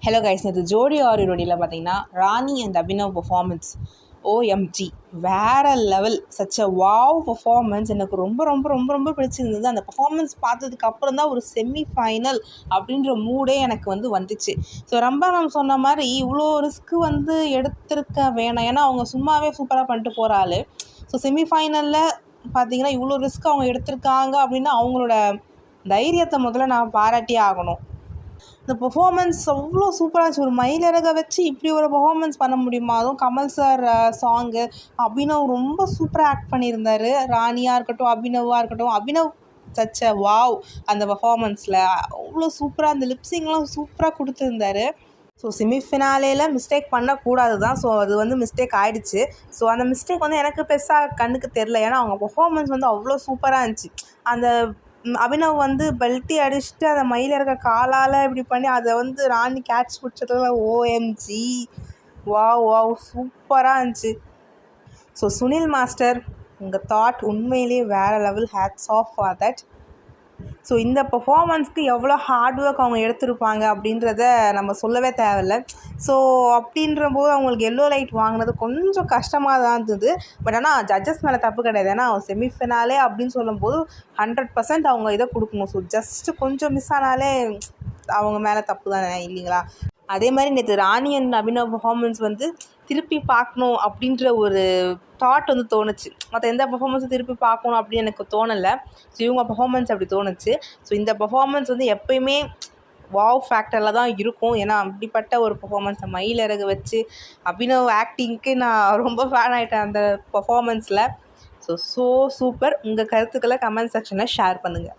Hello guys, இது ஜோடி ஆரியோடியில் பார்த்தீங்கன்னா ராணி அண்ட் அபினவ் பர்ஃபார்மன்ஸ் ஓஎம்ஜி வேறு level. Such a wow performance. எனக்கு ரொம்ப ரொம்ப ரொம்ப ரொம்ப பிடிச்சிருந்தது. அந்த பர்ஃபார்மன்ஸ் பார்த்ததுக்கு அப்புறம் தான் ஒரு செமிஃபைனல் அப்படின்ற மூடே எனக்கு வந்துச்சு. ஸோ ரம்பா மேம் சொன்ன மாதிரி இவ்வளோ ரிஸ்க்கு எடுத்திருக்க வேணாம். ஏன்னா அவங்க சும்மாவே சூப்பராக பண்ணிட்டு போகிற ஆள். ஸோ செமிஃபைனலில் பார்த்தீங்கன்னா இவ்வளோ ரிஸ்க் அவங்க எடுத்திருக்காங்க அப்படின்னா அவங்களோட தைரியத்தை முதல்ல நான் பாராட்டியே ஆகணும். இந்த பெர்ஃபார்மன்ஸ் அவ்வளோ சூப்பராக இருந்துச்சு. ஒரு மயிலிறக வச்சு இப்படி ஒரு பெர்ஃபார்மன்ஸ் பண்ண முடியுமா? அதுவும் கமல் சார் சாங்கு. அபினவ் ரொம்ப சூப்பராக ஆக்ட் பண்ணியிருந்தார். ராணியாக இருக்கட்டும், அபினவாக இருக்கட்டும். அபினவ் சச் அ வாவ் அந்த பெர்ஃபார்மன்ஸில் அவ்வளோ சூப்பராக அந்த லிப்ஸிங்லாம் சூப்பராக கொடுத்துருந்தாரு. ஸோ செமிஃபினாலேயில் மிஸ்டேக் பண்ணக்கூடாது தான். ஸோ அது மிஸ்டேக் ஆகிடுச்சு. ஸோ அந்த மிஸ்டேக் எனக்கு பெருசாக கண்ணுக்கு தெரில. ஏன்னா அவங்க பெர்ஃபார்மன்ஸ் அவ்வளோ சூப்பராக இருந்துச்சு. அந்த அபினவ் பெல்ட்டி அடிச்சுட்டு அந்த மயில இருக்க காலால் இப்படி பண்ணி அதை ராணி கேட்ச் பிடிச்சதுல ஓஎம்ஜி வாவ் வாவ் சூப்பராக இருந்துச்சு. ஸோ சுனில் மாஸ்டர், உங்கள் தாட் உண்மையிலேயே வேறு level. Hats off for that. So இந்த பெர்ஃபார்மன்ஸ்க்கு எவ்வளோ ஹார்ட் ஒர்க் அவங்க எடுத்திருப்பாங்க அப்படின்றத நம்ம சொல்லவே தேவையில்லை. ஸோ அப்படின்ற போது அவங்களுக்கு எல்லோ லைட் வாங்கினது கொஞ்சம் கஷ்டமாக தான் இருந்தது. பட் ஆனால் ஜட்ஜஸ் மேலே தப்பு கிடையாது. ஏன்னா செமிஃபினாலே அப்படின்னு சொல்லும்போது 100% அவங்க இதை கொடுக்கணும். ஸோ ஜஸ்ட்டு கொஞ்சம் மிஸ் ஆனாலே அவங்க மேலே தப்பு தானே இல்லைங்களா? அதே மாதிரி நேற்று ராணி அண்ட் அபினவ் பெர்ஃபார்மன்ஸ் திருப்பி பார்க்கணும் அப்படின்ற ஒரு தாட் தோணுச்சு. மற்ற எந்த பெர்ஃபார்மன்ஸும் திருப்பி பார்க்கணும் அப்படின்னு எனக்கு தோணலை. ஸோ இவங்க பெர்ஃபார்மன்ஸ் அப்படி தோணுச்சு. ஸோ இந்த பெர்ஃபார்மன்ஸ் எப்போயுமே வாவ் ஃபேக்டரில் தான் இருக்கும். ஏன்னா அப்படிப்பட்ட ஒரு பெர்ஃபார்மன்ஸை மயிலிறகு வச்சு அபினவ் ஆக்டிங்க்கு நான் ரொம்ப ஃபேன் ஆகிட்டேன் அந்த பெர்ஃபார்மன்ஸில். So super. உங்கள் கருத்துக்களை கமெண்ட் செக்ஷனில் ஷேர் பண்ணுங்கள்.